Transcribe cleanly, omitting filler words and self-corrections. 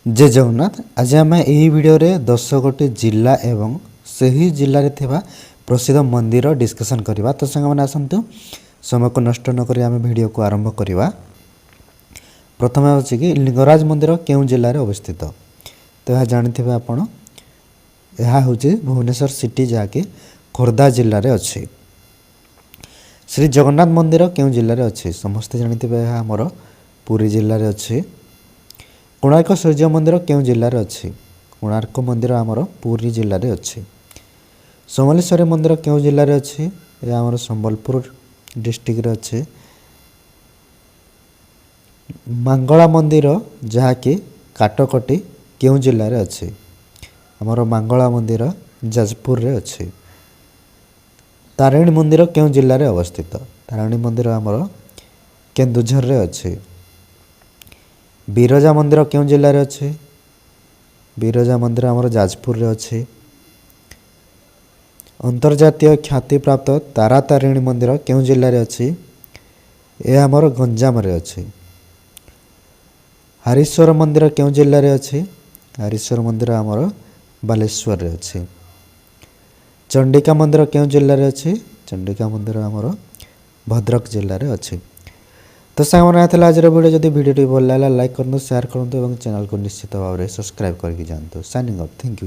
जय जगन्नाथ। आज आम यही वीडियो रे 10 गोटी जिला एवं सही जिले में थिबा प्रसिद्ध मंदिर डिस्कसन करवा। तो संग मैंने आसतु समय को नष्ट नक आम वीडियो को आरंभ करवा। प्रथम हूँ कि लिंगराज मंदिर क्यों जिले में अवस्थित। तो यह जानते आपण यह हूँ भुवनेश्वर सिटी जहाँकि खोर्धा जिले में अच्छी। श्री जगन्नाथ मंदिर क्यों जिले में अच्छी समस्ते जानते यह आमर पुरी जिले में अच्छी। कोणार्क सूर्य मंदिर क्यों जिले में अच्छी कोणार्क मंदिर आमर पुरी जिले में अच्छी। समलेश्वरी मंदिर क्यों जिले में अच्छी यह आमर संबलपुर डिस्ट्रिक्ट अच्छे। मांगला मंदिर जहाँकि काटकटी क्यों जिले में अच्छी आमर मांगला मंदिर जाजपुर रे अच्छी। तारिणी मंदिर क्यों जिले में अवस्थित तारिणी मंदिर आमर केन्दुझर रे अच्छी। बिरजा मंदिर क्यों जिले में अच्छी बिरजा मंदिर आमर जाजपुर रे अच्छी। अंतर्जातीय ख्याति प्राप्त तारा तारिणी मंदिर क्यों जिले में अच्छी यह आमर गंजाम रे अच्छी। हरीश्वर मंदिर क्यों जिले में अच्छी हरीश्वर मंदिर आमर बालेश्वर रे अच्छी। चंडिका मंदिर क्यों जिले में अच्छी चंडिका मंदिर आमर भद्रक जिले में अच्छी। तो सामने आज वीडियो जब वीडियो भल लगा लाइक करूँ शेयर करूँ और चैनल को निश्चित भाव में सब्सक्राइब करके जातु। Signing of thank you.